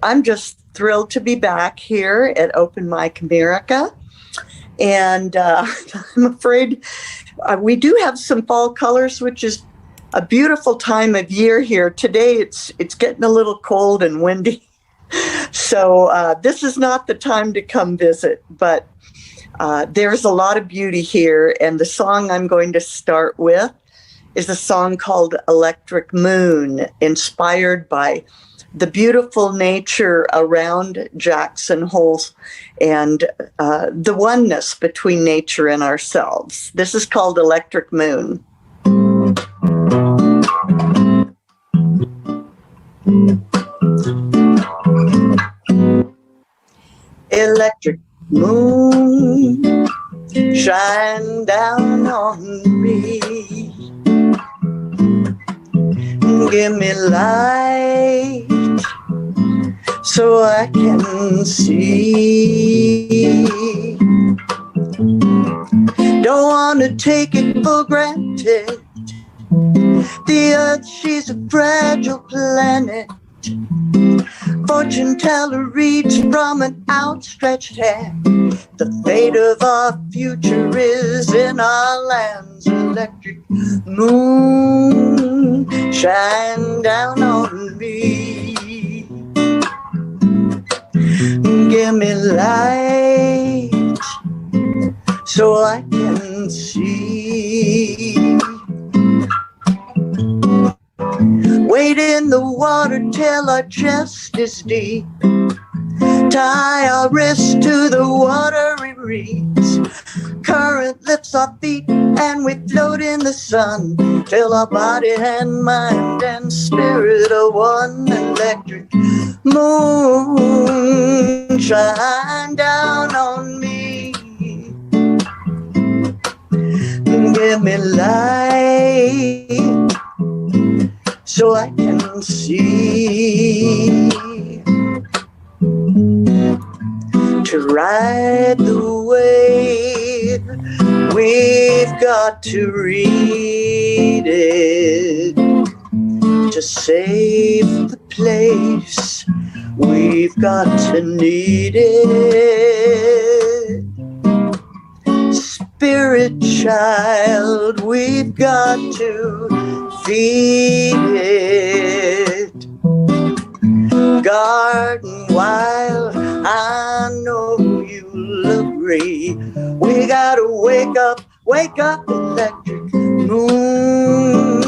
I'm just thrilled to be back here at Open Mic America. And I'm afraid we do have some fall colors, which is a beautiful time of year here. Today it's getting a little cold and windy. So this is not the time to come visit, but there's a lot of beauty here. And the song I'm going to start with is a song called Electric Moon, inspired by the beautiful nature around Jackson Hole and the oneness between nature and ourselves. This is called Electric Moon. Electric moon, shine down on me. Give me light so I can see. Don't want to take it for granted. The earth, she's a fragile planet. Fortune teller reads from an outstretched hand. The fate of our future is in our lands. Electric moon, shine down on me. Give me light so I can see. Wade in the water till our chest is deep. Tie our wrists to the watery reeds. Current lifts our feet and we float in the sun till our body and mind and spirit are one. Electric moon, shine down on me. Give me light so I can see. To ride the wave, we've got to read it. To save the place, we've got to need it. Spirit child, we've got to feed it. Garden wild, I know you'll agree. We gotta wake up, electric moon,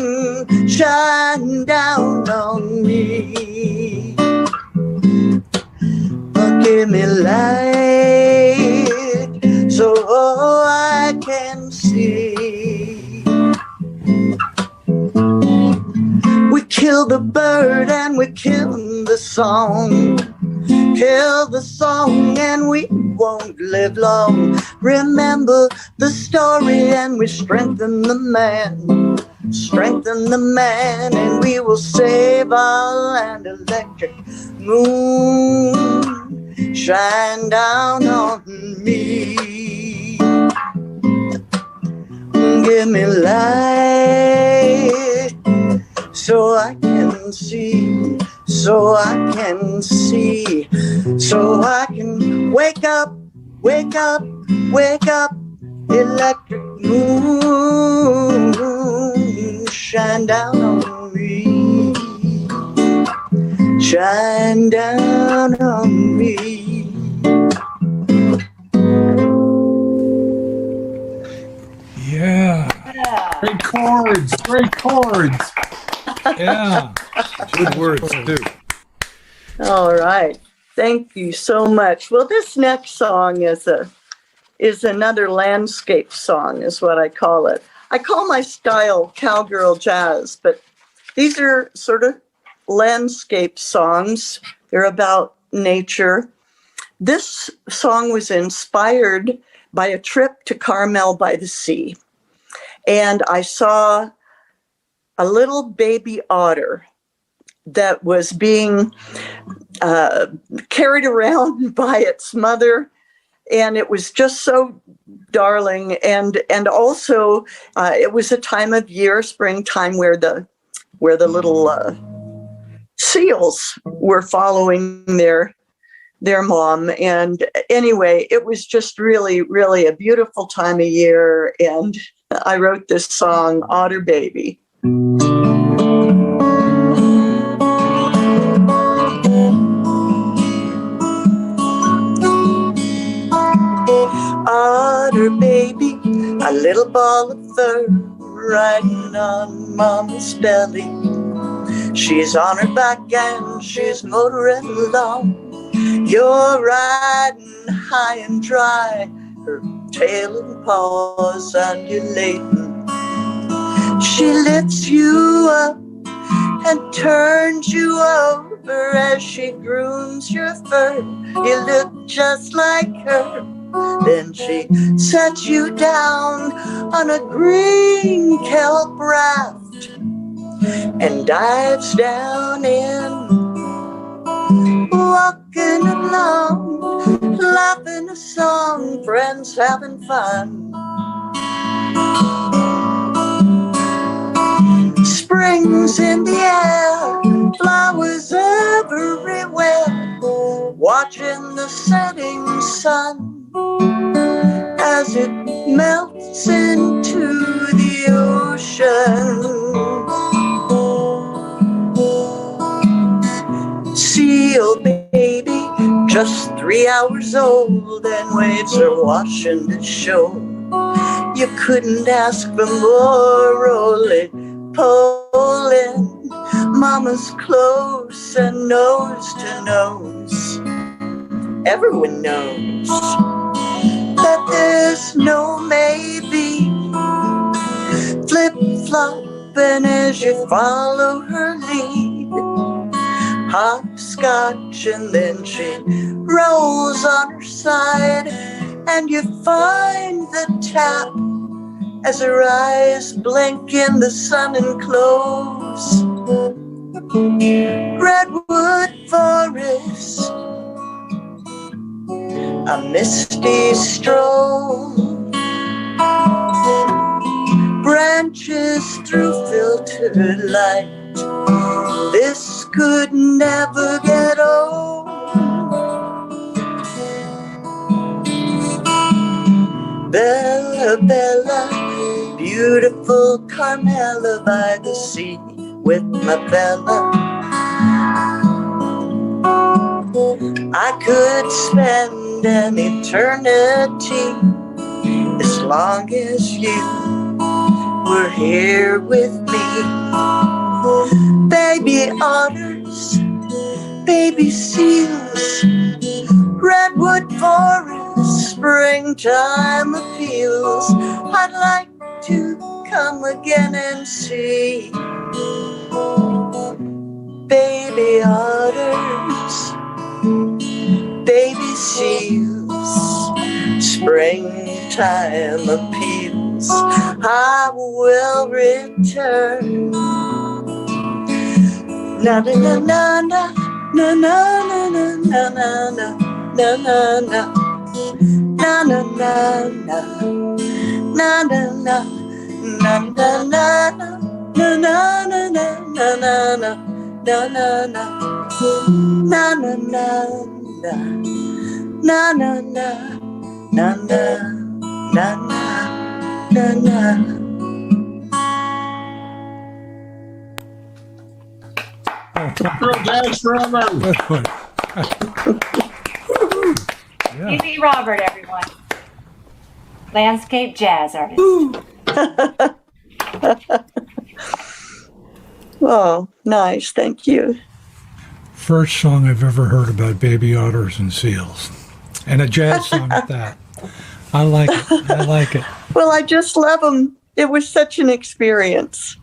shine down on me. Give me light so I can see. We kill the bird and we kill the song. Kill the song and we won't live long. Remember the story and we strengthen the man. Strengthen the man and we will save our land. Electric moon, shine down on me. Give me light so I can see, so I can see, so I can wake up, wake up, wake up. Electric moon, shine down on me, shine down on me. Yeah. Great chords, great chords. Yeah. Good words, too. All right. Thank you so much. Well, this next song is another landscape song, is what I call it. I call my style cowgirl jazz, but these are sort of landscape songs. They're about nature. This song was inspired by a trip to Carmel by the Sea. And I saw a little baby otter that was being carried around by its mother. And it was just so darling. And also it was a time of year, springtime, where the little seals were following their mom. And anyway, it was just really, really a beautiful time of year. And I wrote this song, Otter Baby. Otter baby, a little ball of fur riding on mama's belly. She's on her back and she's motoring along. You're riding high and dry, her tail and paws undulating. She lifts you up and turns you over as she grooms your fur. You look just like her. Then she sets you down on a green kelp raft and dives down in, walking along, laughing a song, friends having fun. Spring's in the air, flowers everywhere, watching the setting sun as it melts into the ocean. Seal baby, just 3 hours old, and waves are washing the shore. You couldn't ask for more, roly poling. Mama's close and nose to nose. Everyone knows that there's no maybe. Flip-flopping as you follow her lead. Hopscotch and then she rolls on her side, and you find the tap as her eyes blink in the sun and close. Redwood forest, a misty stroll, branches through filtered light. This could never get old. Bella, Bella, beautiful Carmela by the sea with my Bella. I could spend an eternity as long as you were here with me. Baby otters, baby seals, redwood forest, springtime appeals. I'd like to come again and see baby otters, baby seals, springtime appeals. I will return. Na na na na na na na na na na na na na. Na na na na na na na na na na na na na na na na na na na. Thanks, Robert. LeeLee Robert, everyone. Landscape jazz artist. Oh, nice. Thank you. First song I've ever heard about baby otters and seals, and a jazz song at that. I like it. I like it. Well, I just love them. It was such an experience.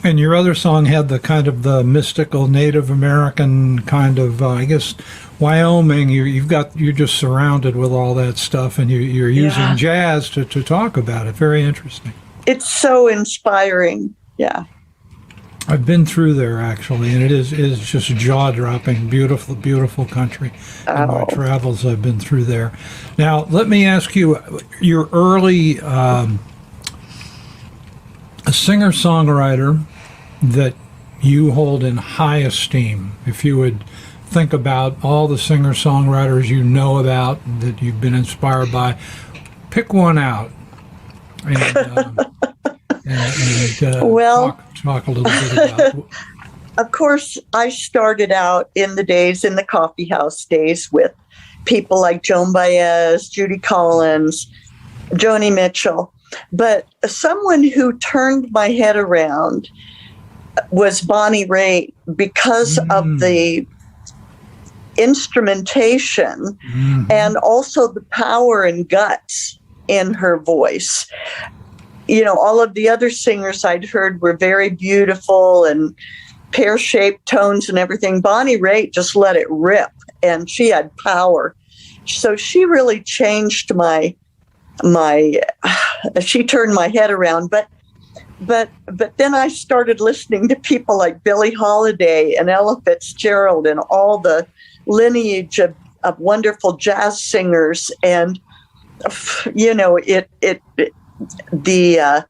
And your other song had the kind of the mystical Native American kind of, I guess, Wyoming. You're just surrounded with all that stuff, and you're using jazz to talk about it. Very interesting. It's so inspiring. Yeah. I've been through there actually, and it is just jaw-dropping, beautiful, beautiful country. In my travels, I've been through there. Now, let me ask you, your early a singer-songwriter that you hold in high esteem? If you would think about all the singer-songwriters you know about that you've been inspired by, pick one out and Well, talk a little bit about. of course, I started out in the coffee house days with people like Joan Baez, Judy Collins, Joni Mitchell. But someone who turned my head around was Bonnie Raitt because of the instrumentation and also the power and guts in her voice. You know, all of the other singers I'd heard were very beautiful and pear-shaped tones and everything. Bonnie Raitt just let it rip, and she had power. So she really changed she turned my head around. But then I started listening to people like Billie Holiday and Ella Fitzgerald and all the lineage of wonderful jazz singers. And, you know, the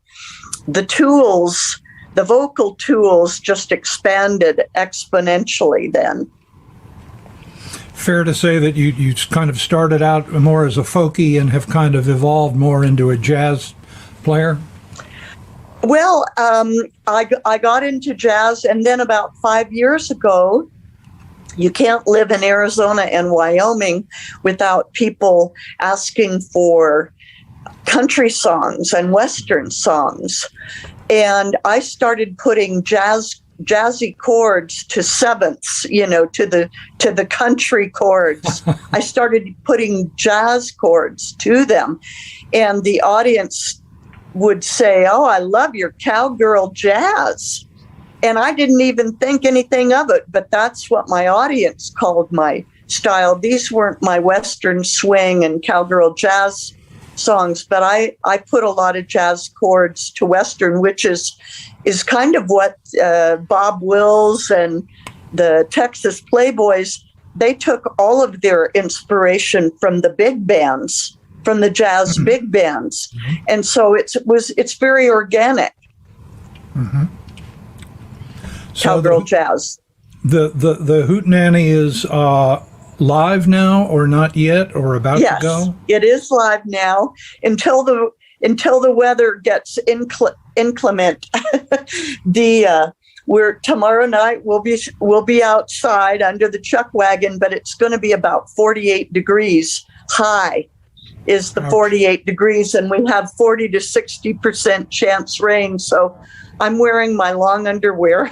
tools, the vocal tools just expanded exponentially then. Fair to say that you kind of started out more as a folkie and have kind of evolved more into a jazz player? Well, I got into jazz, and then about 5 years ago, you can't live in Arizona and Wyoming without people asking for country songs and Western songs. And I started putting jazzy chords to sevenths, you know, to the country chords. I started putting jazz chords to them, and the audience would say, "Oh, I love your cowgirl jazz." And I didn't even think anything of it, but that's what my audience called my style. These weren't my Western swing and cowgirl jazz songs, but I put a lot of jazz chords to Western, which is kind of what Bob Wills and the Texas Playboys, they took all of their inspiration from the big bands, from the jazz big bands. And so it's very organic. Mm-hmm. So cowgirl jazz. The Hootenanny is live now, or not yet, or about to go? It is live now until the weather gets inclement. We're tomorrow night we'll be outside under the chuck wagon, but it's going to be about 48 degrees high. Is the 48 degrees, and we have 40 to 60% chance rain. So I'm wearing my long underwear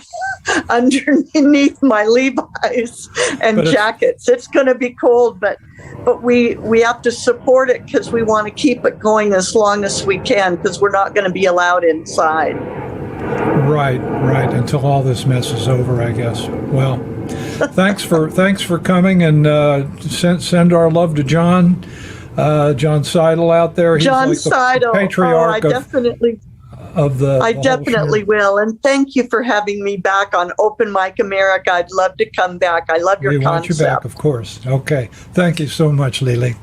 underneath my Levi's and jackets. It's going to be cold, but we have to support it because we want to keep it going as long as we can, because we're not going to be allowed inside. Right, until all this mess is over, I guess. Well, thanks for coming, and send our love to John. John Seidel out there. He's John like Seidel. the patriarch I definitely show. will. And thank you for having me back on Open Mic America. I'd love to come back. I love your concept. We want you back, of course. Okay. Thank you so much, LeeLee.